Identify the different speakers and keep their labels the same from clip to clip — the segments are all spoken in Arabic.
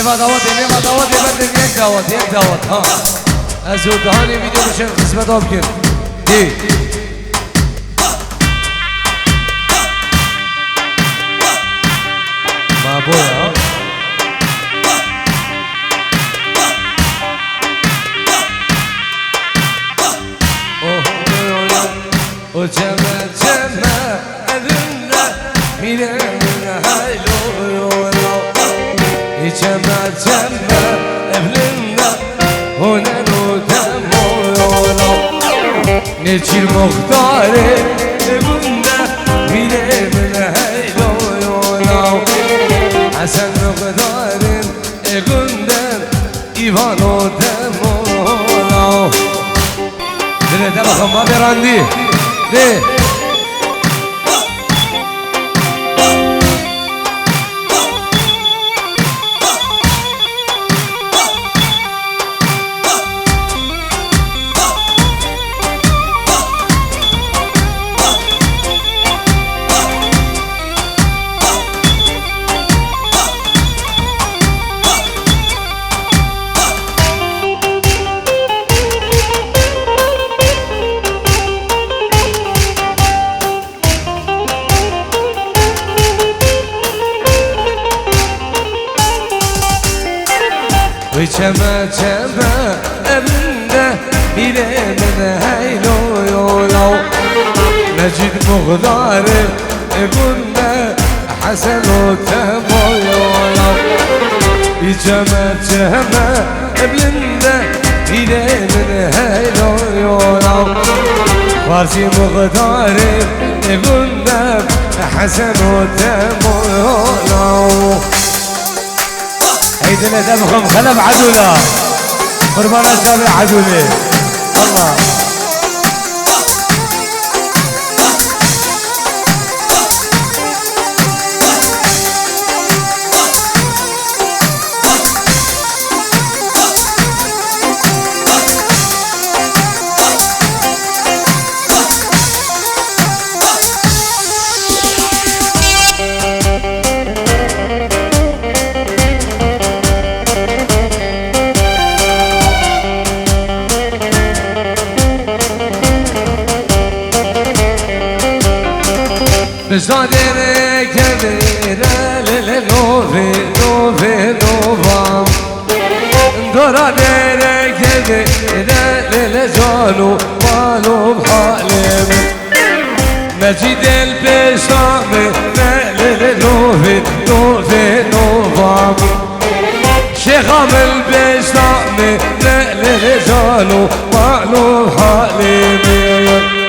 Speaker 1: نما دعوت بدن یک دعوت ها از دهانی ویدیو بشن قسمت آب کن دی مابویا ها o ceme elimde mirene haylo yolo ceme elimde oneno demo yolo neçil muhtare elimde mirene haylo yolo Hasan muhtarin elimde ivano demo yolo Dile bakın ma berandi de Çeme evinde bilemine heylo yolo Mecid muhtarı evinde Hasan o temo yolo Çeme evinde bilemine heylo yolo Farsi muhtarı evinde Hasan o temo yolo عيدنا دمكم خلف عدولا قربانا شابي عدولي الله Bezdadere kedere lele nove novam Dora dere kedere lele canu malum halim Mecid el bezdame lele nove novam Şekham el bezdame lele canu malum halim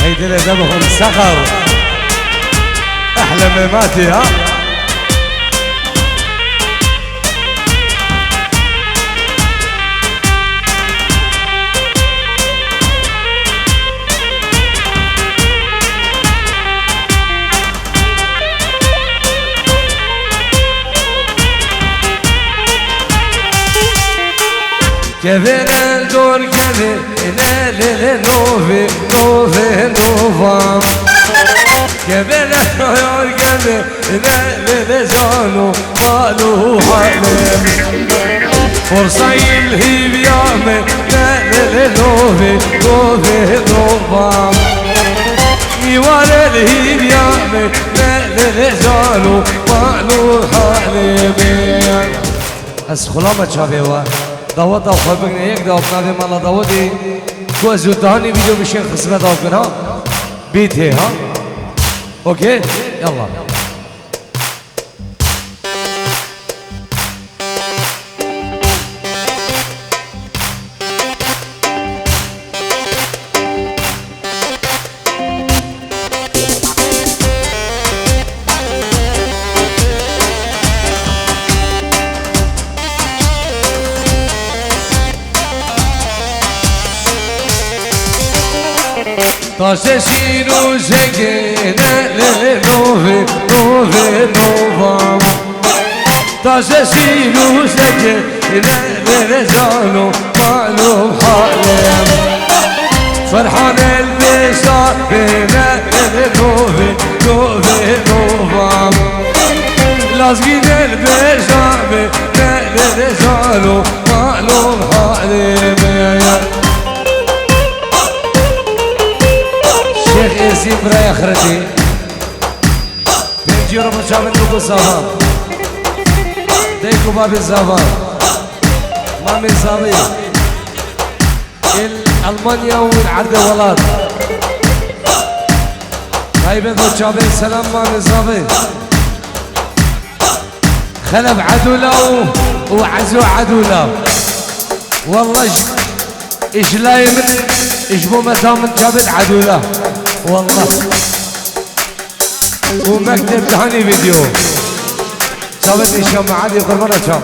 Speaker 1: هيدي لازمهم سخر احلى مماتي ها كفينا الدور كفينا للنوفي نوفام كفينا الدور كفينا للجانو مالو حلم فرصة يلهيب يامي للنوفي نوفام يوالي الهيب يامي للجانو مالو حلم از خلامة شابه دعوت او خواه بگنه یک دعوت ناده مالا دعوتی تو از زودهانی ویدیو بشین خسمت آف کن ها بیت ہے ها اوکے یالله Taşe şiru şekene novam Taşe şiru şekene canım malum halim فرحان البشار بين نوفي نوفام لازقين البشامي مهل رجالو معلوم حالي شيخ ياسين براي اخرتي بيجي ربما شامل نوكو صافان ديكو بابي الزافان مامي صابي المانيا والعرض ولاد طيب دو شابي سلام مامي صابي خلف عدولا وعزو عدولا والله ايش لاي من ايش بو متى من جابت عدولا والله ومكتب دهاني فيديو جابت ايش معادي قربنا شام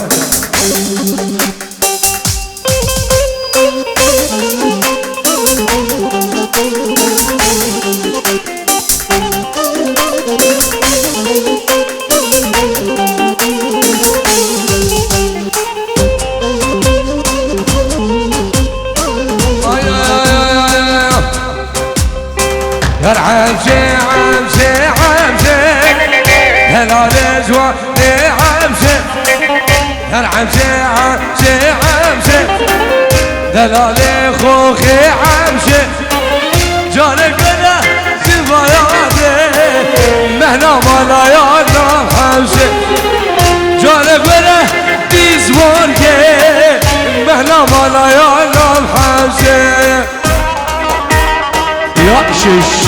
Speaker 1: هلا رجوع عمشي عمشي دلالي خوخي عمشي جانك انا زفاياتي مهنا مالا يانا حمشي جانك انا ديزمونكي مهنا مالا يانا حمشي يا شيش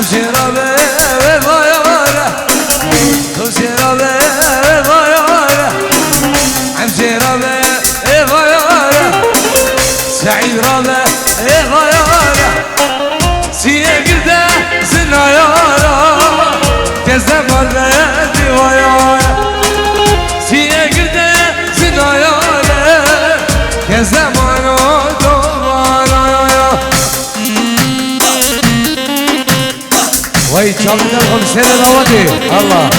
Speaker 1: امشي ربي ضياره امشي ربي ضياره امشي ربي ضياره سعيد ربي ضياره سيقده سناياره كزم الليالي وياره سيقده سناياره كزمان وي شامل الخمسين الأودي الله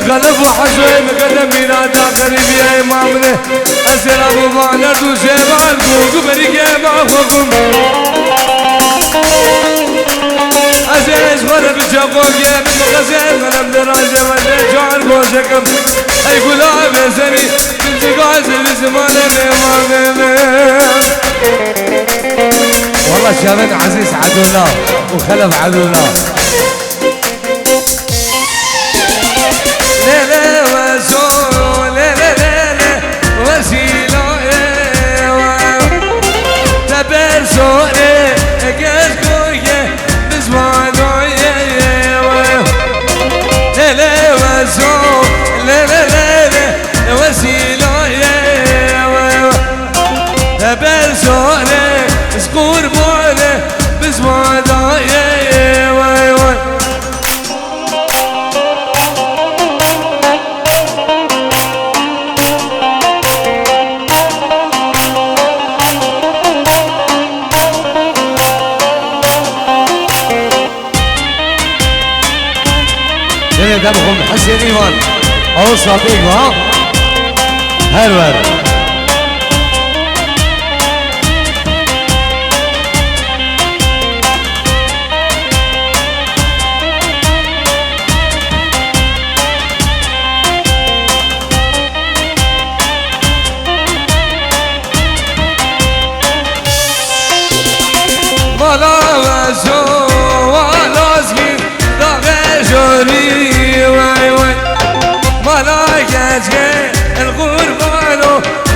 Speaker 1: خلف وحشوي مقدم بيناتا قريب يا امامنا اسر ابو معنا دوسي معكم بريك يا معكم اسر اشغل بشقوق يا بمغزل من بدراجة من جعل قوشكم اي قلاب يا سني تمسك عزل زمان الامامنا والله شابين عزيز عدونا وخلف عدونا ليلة وزور ليلة وسيلة تبرسو كسكوية بزوانو ليلة وزور ليلة وسيلة تبرسو سكور بوله بزوانو دل دمهم حسين ايمان او صديق ها هرور مالا وزو والازگی داغ جوری وای وای مالا گزگه القربانو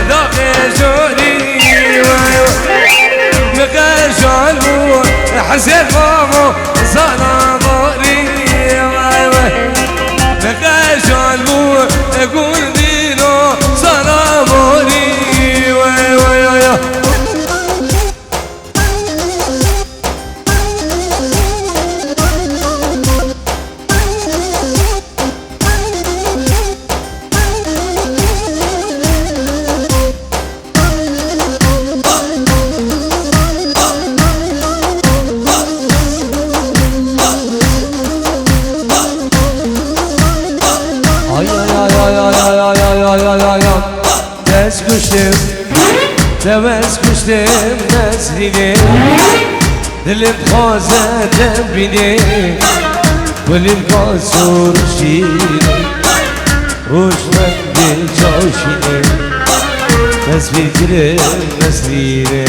Speaker 1: داغ جوری وای وای مقشال بو حسين مامو صنابوري وای وای مقشال بو قلبينو صنابوري وای وای وای Tez kuştum, tevez kuştum nesline Dilim kazeden bini Gülüm kasur şiiri Ruşmen bir çavşini Tez fikrim nesline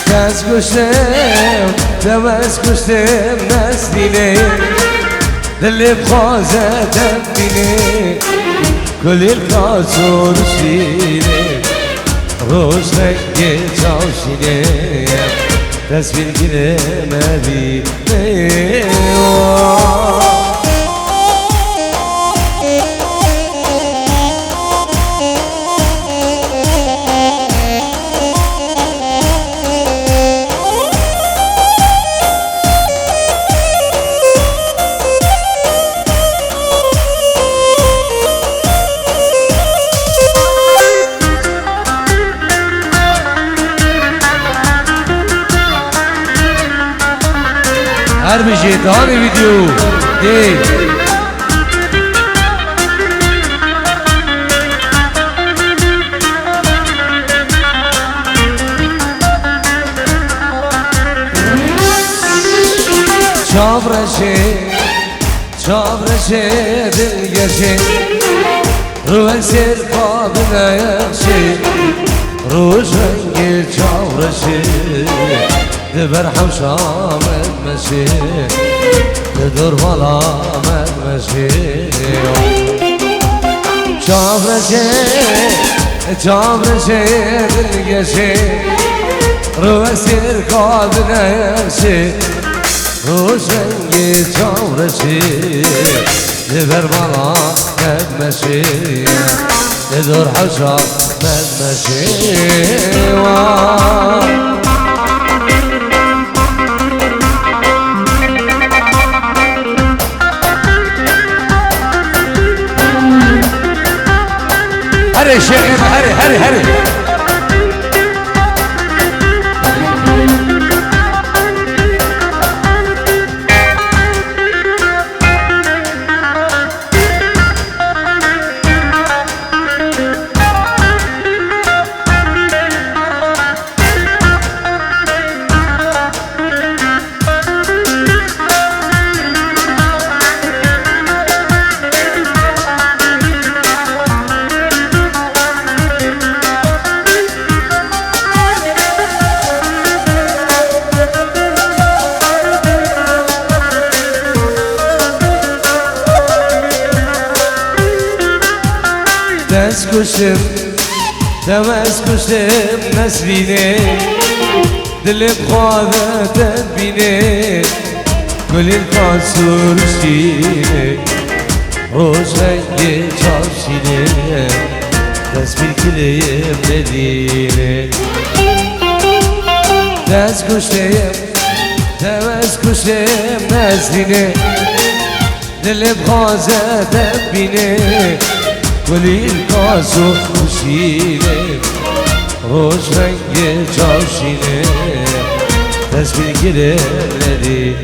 Speaker 1: Tez kuştum, tevez kuştum nesline Dilim kazeden bini كل الكاسور شيني روش رنگي چاوشيني تصوير گره مدينه هر بشه دان ویدیو دی çavrşe dil geçe Rüvesil kadına yakşe Ruş rengi çavrşe دبر حوشام المشي تدور ظلام المشي شافرشي القشي روسي ركابنا يمشي روش رنقي شافرشي دبر ظلام المشي تدور حوشام المشي هري شيخ هري هري هري تمس کشتم نسرینه دلم خواهد بینه گلیم کاسور شینه روش رنگ چاشینه تصویر کلیم ندینه تمس کشتم نسرینه دلم خواهد بینه گلیم کاسور شینه روش رنگ چاشینه تصویر گرفتی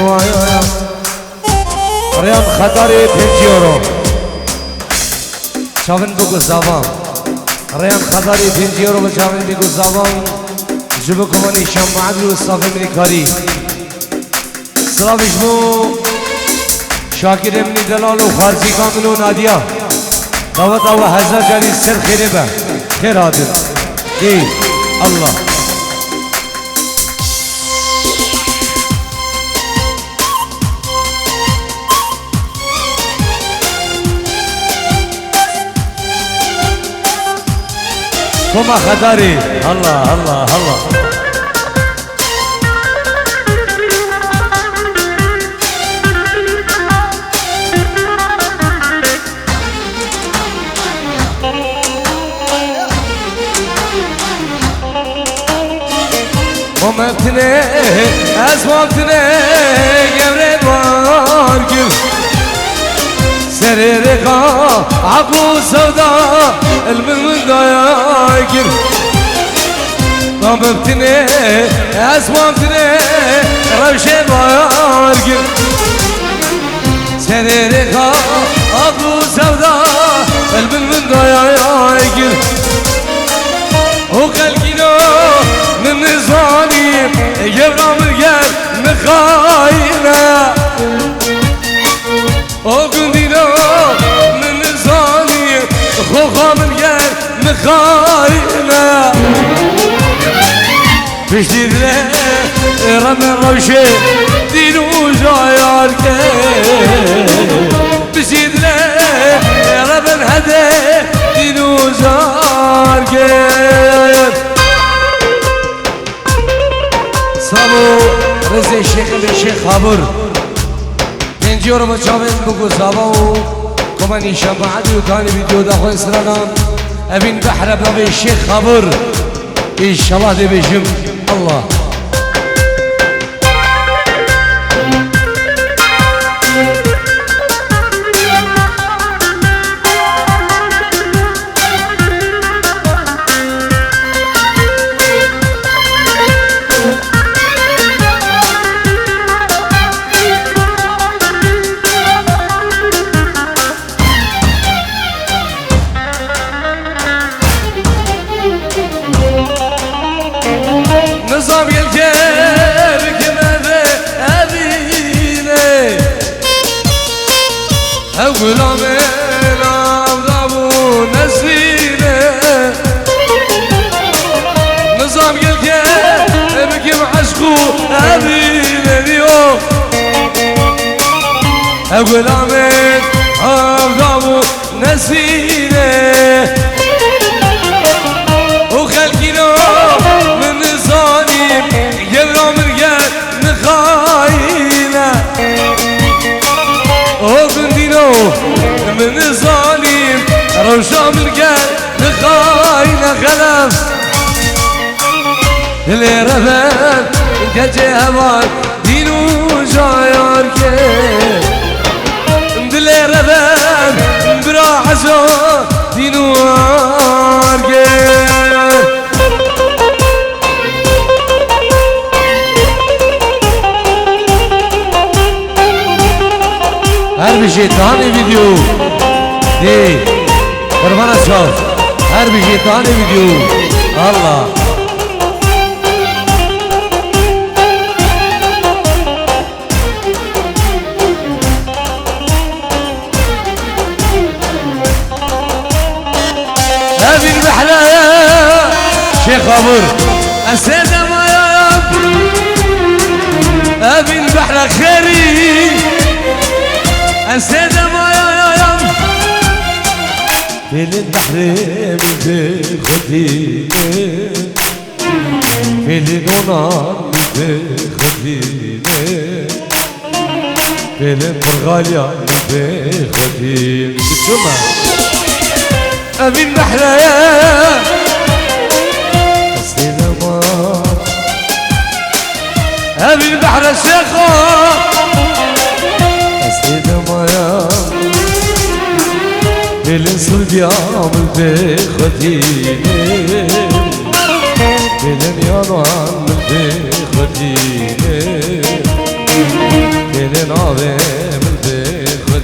Speaker 1: وای وای ريان خطري 5 يورو شافن بقول زبان ريان خطري 5 يورو بشافن بقول زبان جبكم اني شمع عدل والصافي من كاري سلام جمو شاكر ابن دلال وخارجي كامل ونادية دعوت او هزار جاري سر خير به خير عادل ايه الله كما خداري الله الله الله ومبتني أسمعتني قبرين وارقب سريرقا عقو سودا المن دايقر ومبتني أسمعتني روشين وارقب سريرقا عقو سودا المن دايقر وخلقنا من ظالم يبرم القلب مخاينة وقندنا من ظالم خوخا من القلب مخاينة بجديد له رمي الروشة دينو جايار بجديد له رمي الهدى دينو جايار سامو رزي الشيخ الشيخ خابر ننجيور مجاوين بقو سامو كماني شمعدي وكاني فيديو داخل سرقان ابين بحر بابي الشيخ خابر ان شاء الله دي بيجم الله نظام الجيب كما ذا أبيني أقول من أبضابو نسيني نظام الجيب كما عشقو أبيني أقول من أبضابو نسيني وخلقنا من ظالم يبرم القلب مخاينة وقندينو من ظالم روشام القلب مخاينة خلف اللي رفض كجي همان دينو جايار كيف اللي رفض براحزو دينو عاركيف هر بشي تاني فيديو دي قربانا شاف هر بشي تاني فيديو الله هذه البحلة شيخ عمر السيدة ما يا هذه البحلة خيري السيدة ما يا فين البحر من خديني فين النار من خديني فين البرغاليا من خديني بسمع أمين بحرايا السيدة ما أمين بحر الشيخة السيدة ما يا الانسان بيعمل بخديني الين يعمل بخديني الين عامل بخديني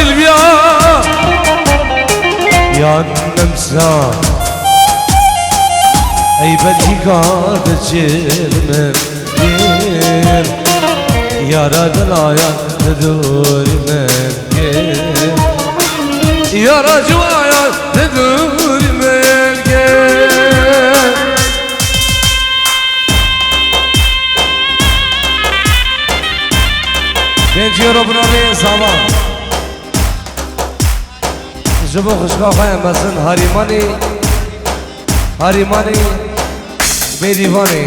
Speaker 1: سلبيا يا نمسا اي بلجيكا تشيل من غير يا رجلايا تدور من غير يا رجلايا تدور من غير بنتي ربنا لي صباح جبو خشكا خايا مثلا هاريماني بيديفاني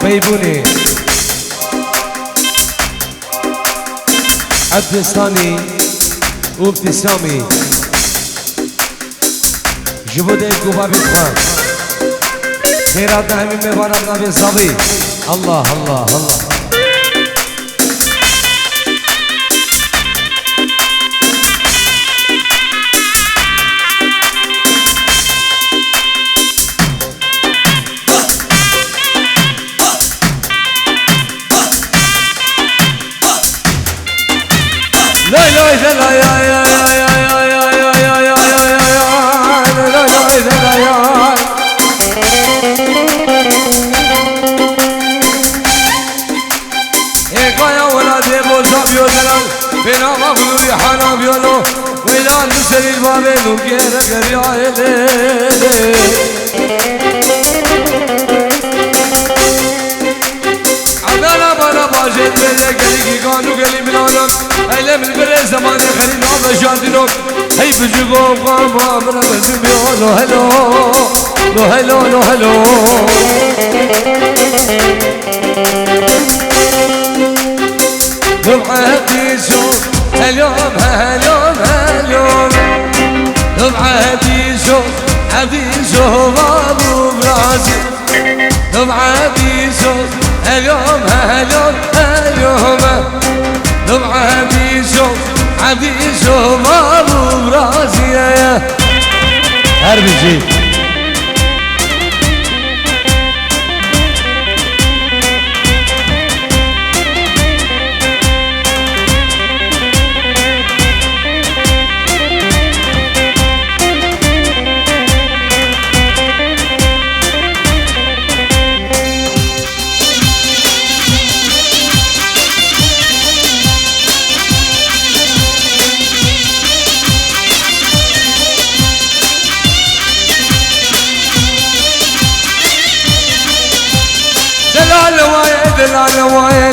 Speaker 1: بيبوني عبدستاني وابتسامي جبو ديكو بابي خان خيراتنا همين مباراتنا بالصبي الله الله الله لا لا لا لا يا يا يا يا يا يا يا يا يا لا لا لا يا يا ولادي بوزا بيوزلان بنا مغلو ريحانا بيولو ويلان نسري البابين وكيرا قريا عدانا بنا باجين بيجا قليقي قانو قلي من عالم ايلم البري زماني خلينا بجاندينو هي بجيقو قاما من بزم بيولو هلو لو هلو لو هلو بعهدي شوف هلوم هلوم هلوم بعهدي شوف عبدي شوف ابو براسي بعهدي شوف هلوم هلوم هلوم بعهدي شوف عبدي شوف ابو براسي يا هربي جيب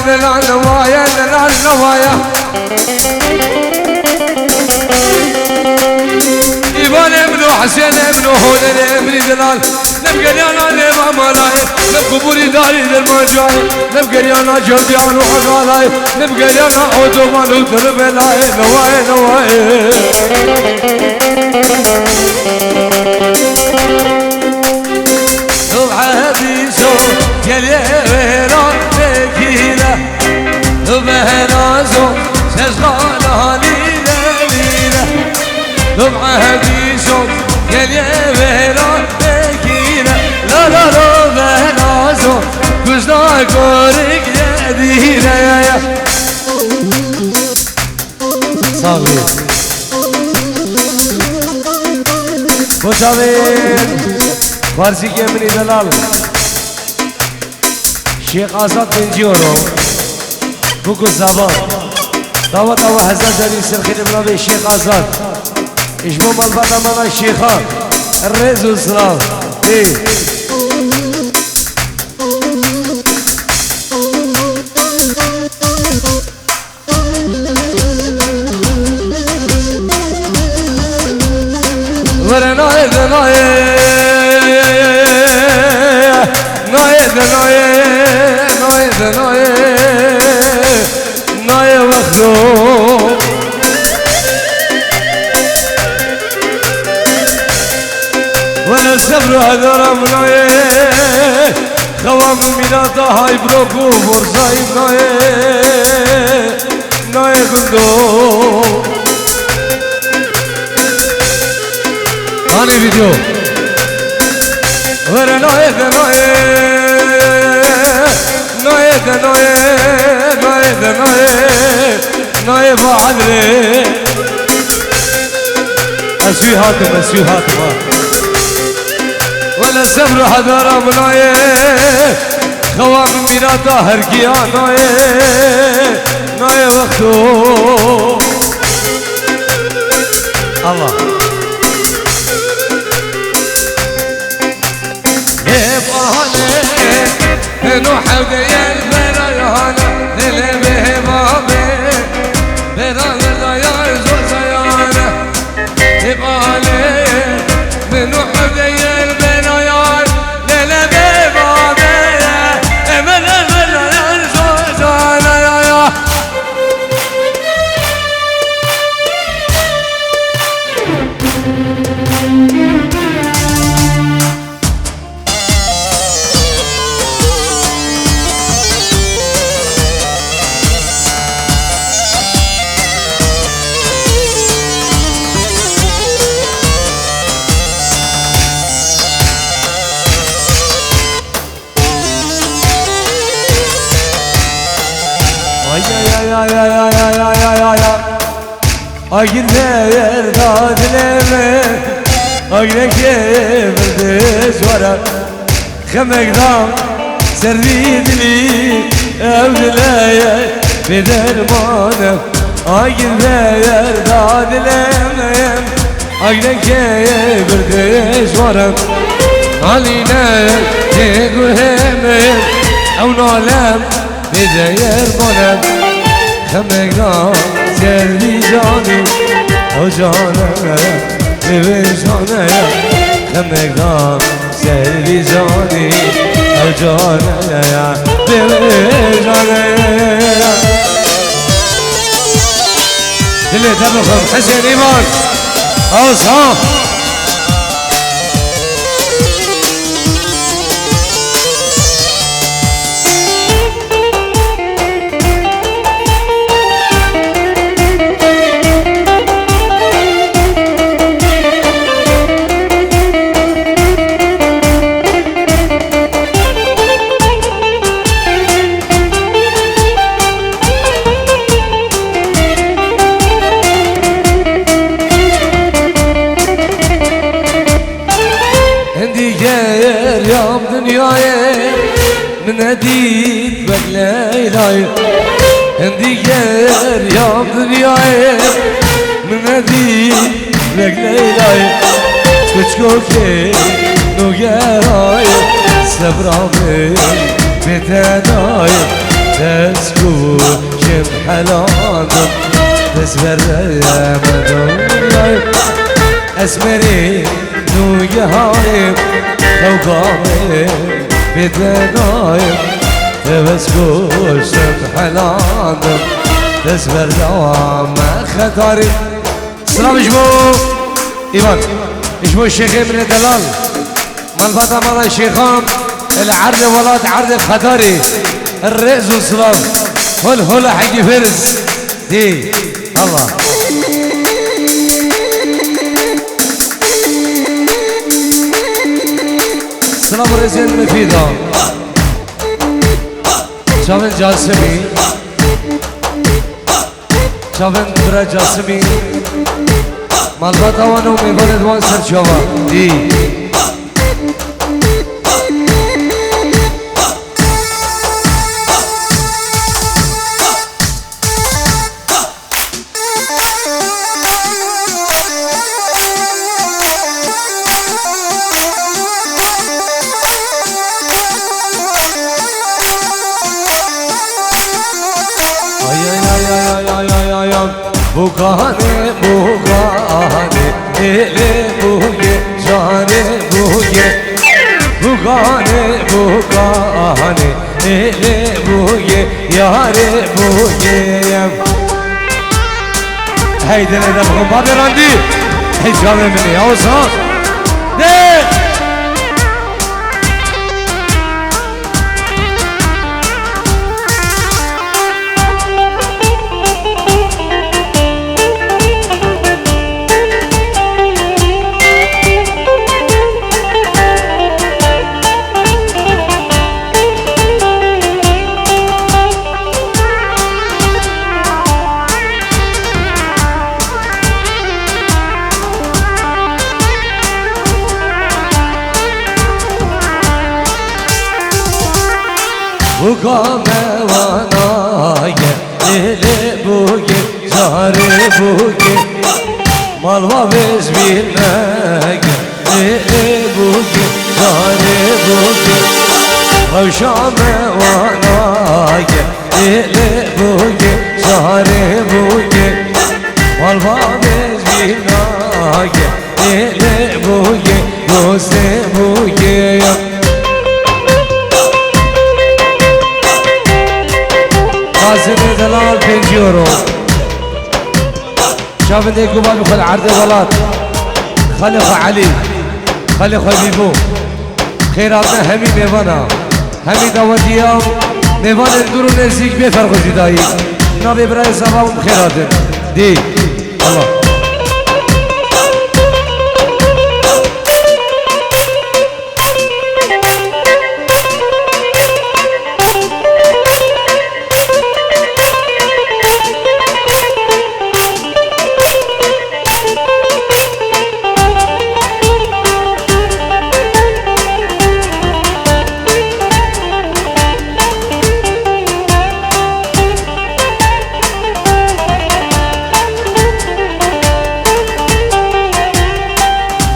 Speaker 1: دلال إيمان ابن حسين ابن هودن ابن دلال نبقى ليانا لما مالاي نبقى بوري داري درما جاي نبقى ليانا جلديان وحقالاي نبقى ليانا عوتومان ودربلاي نواي بعهدي شوف يلي ويران بكيلة بهنازو شغالة ليلة ليلة بعهدي شوف يلي ويران بكيلة لا لا لا بهنازو كوزنا كورك يدينا يا صافي خوشاوين فارسی کے منی دلال شیخ آزاد بنجیورو بوکو زبان دعوت او حزن جلیل سرخیل ابنابی شیخ آزاد اجمو ملبت امانا شیخان الرز و سلام ورنای دنای ناي مخلوق وانا الصبر هذا مناي خوام الميلاد هاي بروكو فرصاي ناي قندو هاني فيديو ورا ناي ناي بعدري سوي هاتم سوي هاتم ولا سبر حضر منايه خواب ميراتا هرگيا نايه وقتو الله نوح وديال بريانا للبه بابي برانا ضيار زوزيانا يبالي نوح وديال بريان للبه بابي برانا ضيار زوزيانا يا Agir değer dadileme Agir kebirdiz vara Khemekdam servidli Evlileye bidermanım Agir değer dadileme Agir kebirdiz vara Aline tegurhemem Evnalem bider bonem Khemekdam servi canım o canım bebeğim canım Khemekdam servi canım o canım bebeğim canım Dile tabakım Hüseyin İman Ağzhan من نديد بليلاي عندي غير يا دنياي من نديد بليلاي كشكوكي نوغيراي سبرامي بتناي تسكو كم حلاندم تسبر مدنياي اسمري نوغيراي خوقامي بدنايم بس كوشتم حلاندم تسبر دوام خطاري السلام اجبو ايمان اجبو الشيخين من الدلال مالبطة مالا الشيخان العرض ولاد عرض خطاري الرئز والسلام هل هلا حقي فرز دي الله السلام رزين مفيدة شافن جاسمي شافن برا جاسمي مالباتا وانو ميباند وان سر شوفا دي Bugane bugane ele buge jane buge Bugane bugane ele buge yare buge Haydi ne demek baderandi hicame meni avsan de
Speaker 2: kamevanaya Ele buge zare buge Malva vez bilmege Ele buge zare buge Kavşamevanaya Ele buge zare buge Malva vez bilmege Ele buge doste buge قاسم دلال 5 يورو شاف اللي قبال وخذ عرض غلط خلي اخو علي خلي اخو بيبو خيراتنا همي ميوانا همي داوديا ميوانا ندورو نزيك بفرق جدائي نابي براي صباهم خيراتن دي الله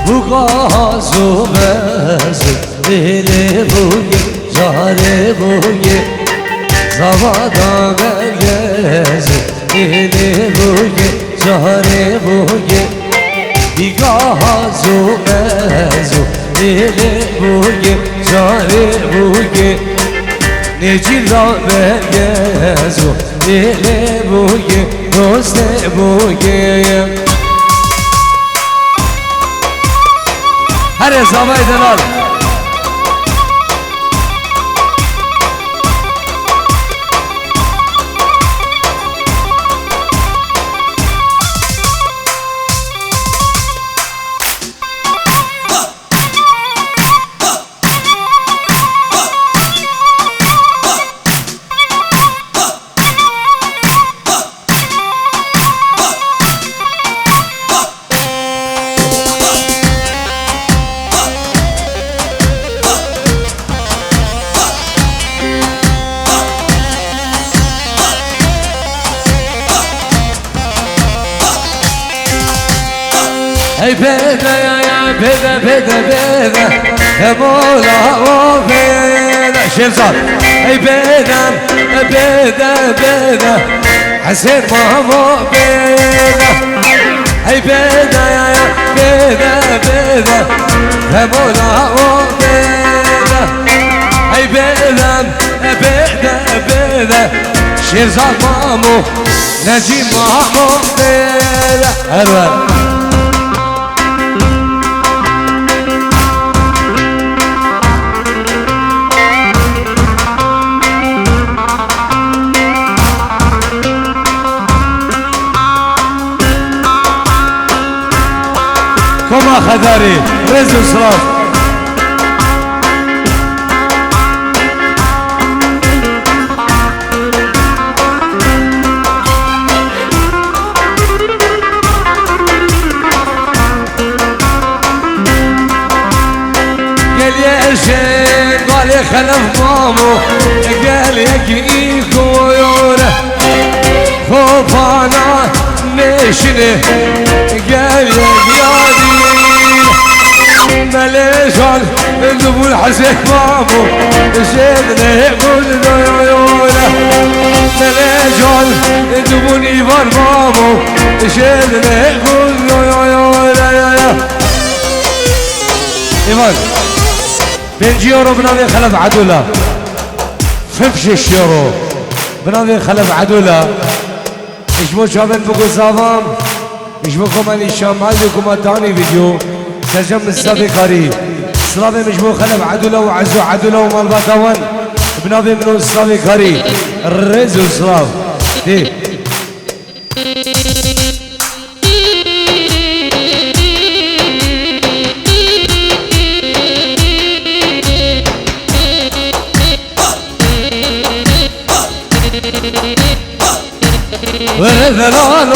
Speaker 2: Bugazu bezu dili buye zare buye Zavada mergezi dili buye zare buye Bigazu bezu dili buye zare buye Necila mergezu dili buye doste buye هر حسابه دلال Hey beda ya beda beda beda Hey mola o beda Şemsal Hey beda beda beda Hasen mamo beda Hey beda ya beda beda Hey mola o beda Hey beda beda beda Şemsal mamo Necim mamo beda Erver كما خداري رزق صراف قال يا شين قال يا خلف مامو قال يا كيكو يوره خوفانا نشنه قال يا قيادي مليشان ابو الحسين مامو سيدنا يقول يوره مليشان ابو نيفان مامو سيدنا يقول يوره ايمان 5 يورو بنادي خلف عدوله 5 يورو بنادي خلف عدوله ايش مو شامل بقول زافام ايش بكم اني شمال لكم ثاني فيديو سجم السابقاري سلامي مش مو خلف عدوله وعزو عدوله ومال باتوان بنادي منو السابقاري الرزو سلام دي ورثلان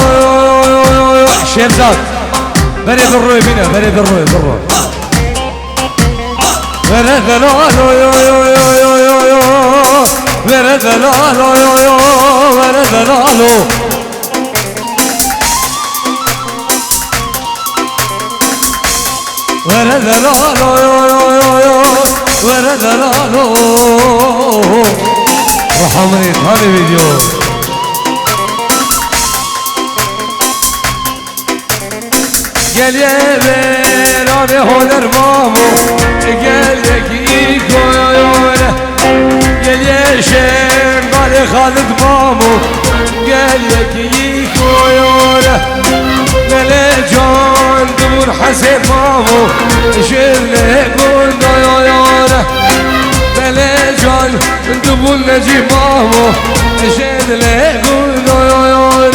Speaker 2: شمزات بري بالروي بينا بري بالروي ورثلان ورا دلالو يو يو ورا دلالو ورا دلالو يو يو يو يو ورا دلالو وحمري ثاني فيديو قال يا بيراني هونر مامو قال يكي كويونه قال يا شيخ قال خالد مامو قال يكي كويونه قال جان دور حسين مامو شيل قول دايونه قال جان دور نجيب مامو شيل قول دايونه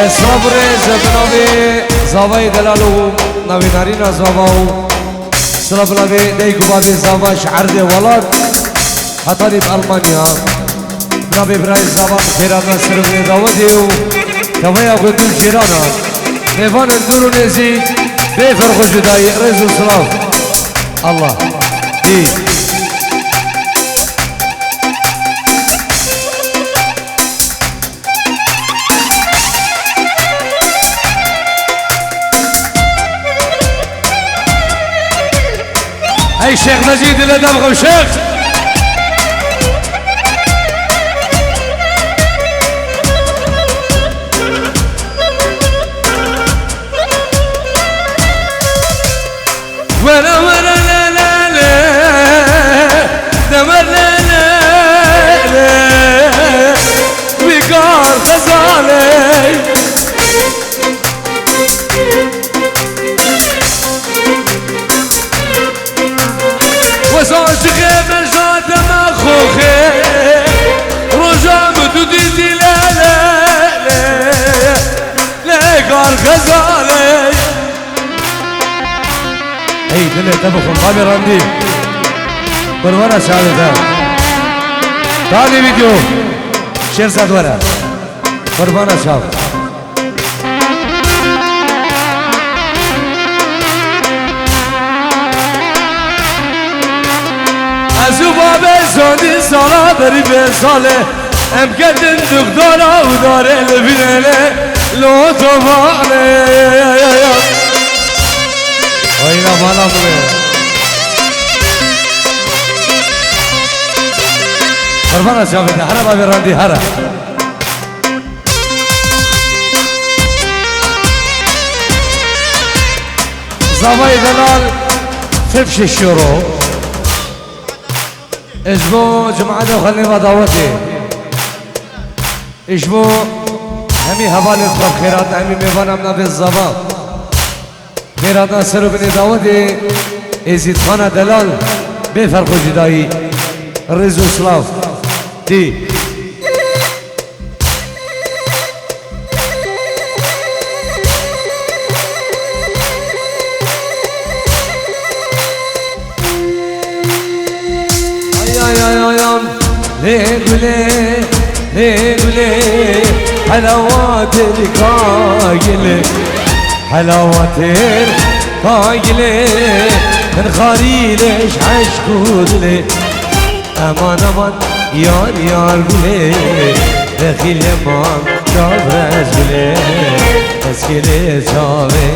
Speaker 2: صبري زبنوي زاوي دلالو نوي نارينا زاواو صبري ديكو بابي زاوا شعر دي ولد حطاني بألمانيا نبي براي زاوا خيرانا سرغني داوديو كويا قدو جيرانا نيفان اندورو نزي بيفرخو جداي رزو سلام الله دي اي شيخ مجيد اللي دمغم شيخ ولا ولا لا لا لا دمر لا لا لا وقار غزالي وصوت غيب جاد ما خوخي رجع مدودي لا لا لا لا قال غزالي اي دلي تبخ القامي راندي برورا سعادة تاني فيديو شير سعد ورا بروانا شاف ازوبا بزادی سالا بری به ساله ام کردن دکترا و داره لبینه لو تو باله اینا مالا بله قربان شافید هر بابی راندی هر زاوای دلال فبش الشروع اسبوع جمعة وخلني بدعوتي اسبوع همي حوالي خب خيرات همي ميوانا منا بالزبان خيراتنا سرو بني دعوتي ازيد خانة دلال بفرق جدائي رزو سلاف دي ليه حلاوات الكايلة حلاوات الكايلة نخاري ليش عشقود لي امان امان يار يار بلي دخيل يمان شابرز بلي اسكيلي شابي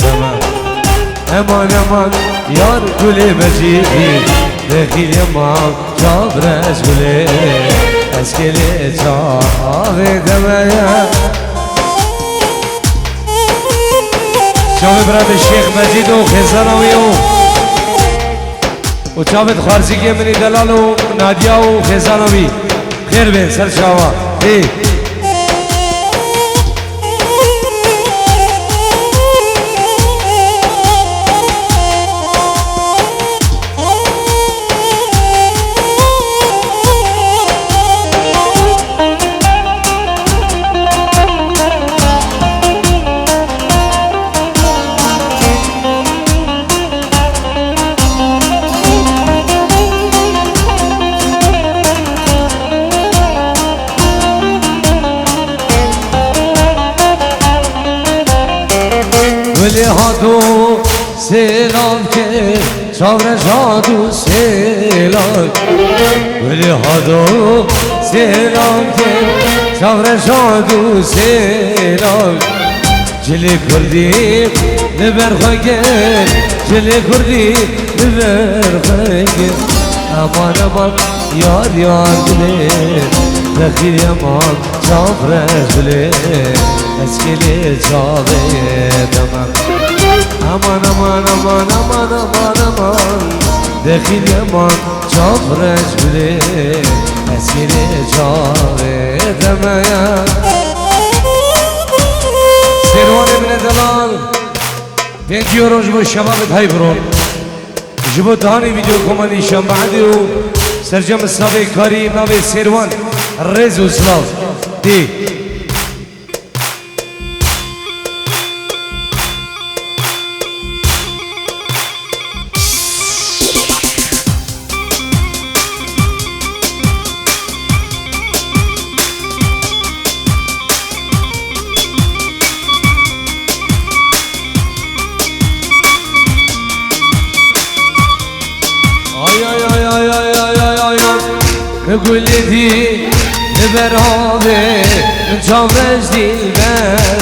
Speaker 2: دمان امان امان يار بلي مجيبي دخيل يمان شابرز بلي اسكيلي شابي دمان شابي براد الشيخ مجيد وخزانوي وشابت خارزيكي مني دلالو ناديا وخزانوي خير بين سر شاوا ايه ولی هاتو سلام که چاور جادو سلام ولی هاتو سلام که چاور جادو سلام جلی کردی لبر خاگر جلی کردی لبر خاگر امان امان یار یار بله دخیل امان چافرش بله اسکلی چاوه دمان امان امان امان امان امان امان دخیل امان چافرش بله اسکلی چاوه دمان سروان ابن دلال 5 یورو جبو شباب های برون جبو دهانی ویدیو کمانیشان بعدی و سرجم سابق کاری ناوی سروان رز و سلاف دی بقول دي برامي من جامش دي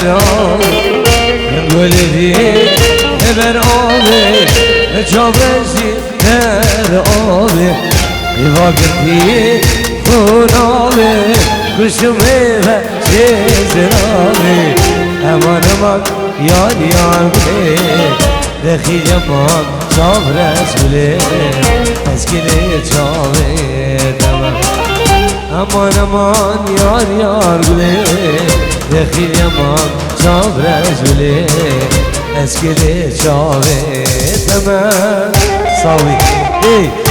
Speaker 2: برامي بقول دي برامي من جامش دي برامي يفكرتي فنامي كشمي بجزرامي امان امان يان يان بلي دخيل يمان جامرس بلي اسكني جامي امان امان یار یار گله دخیل امان چاورش بله اسکله چاوه تمام ساوی ای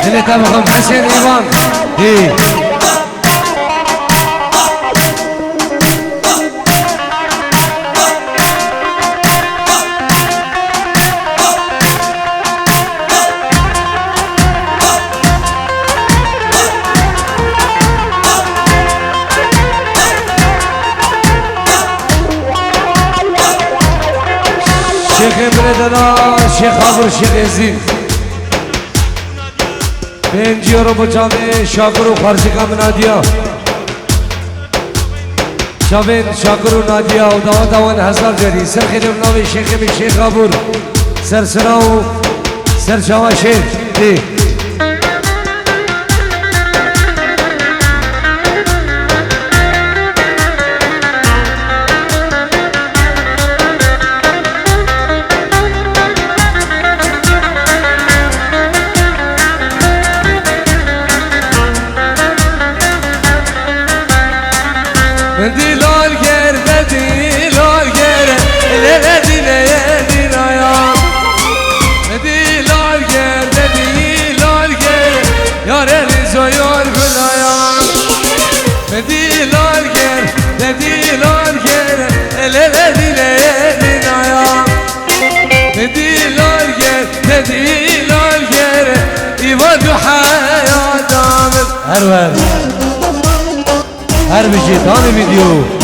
Speaker 2: اللي تبغم حسين إيمان إيه شيخ ابن شيخ عبر شيخ يزيد 5 یورو بچاوه شاکر و خارجی کا منادیا شاوین شاکر و نادیا و دوان هزار جری سر خیلم ناوی شیخ می شیخ عبور سر سراو سر شاوا شیخ دی
Speaker 1: دلال گرده دلال گره لله دله دلایا دلال گرده دلال گره یار رضا یار گلایا دلال گرده دلال گره لله دله دلایا دلال گرده دلال گره ایوان دو حیات آمد
Speaker 2: هر بشی تانی ویدیو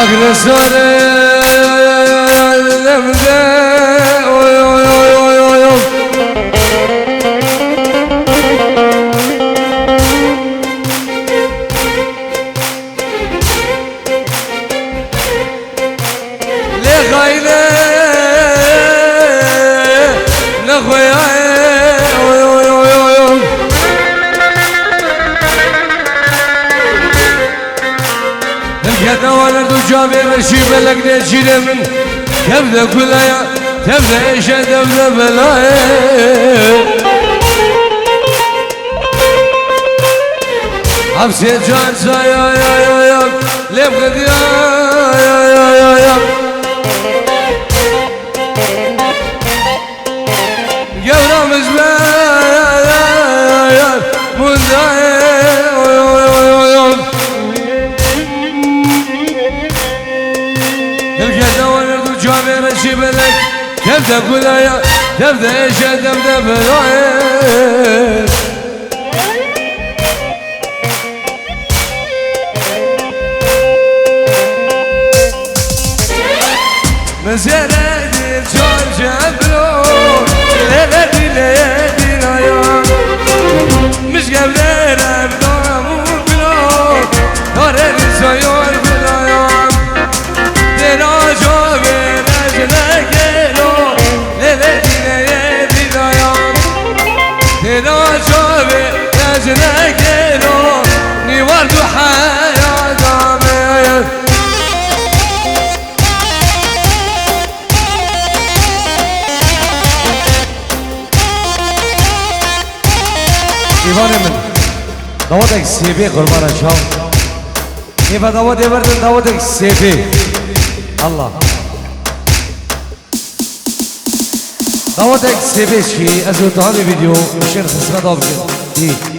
Speaker 1: Agresore lemde oy oy oy oy oy oy Le gayle le khoya oy oy oy oy
Speaker 2: جابر شيب لك نجيل من كبده كلها تبدا ايش تبدا بلاي عبسي جان يا ليه بغد يا قبل مزبان مندايم القدر ونرد جابر شيب لك تبدا كلها تبدا ايش تبدا بلاي مزينة الجار جابلو ليلتي ليلتي نايم مش قبلنا بدوام وبلوك دوري سيور بلايم دينا جوبي نجنا كيلو ليلتي ليلتي نايم دينا جوبي نجنا كيلو نيواردو حياة دامي ایوان من داود یک سیبی قربان شام ایوان داود ایوردن داود یک سیبی الله داود یک سیبی چی از اون ویدیو میشه خسمت آبگیر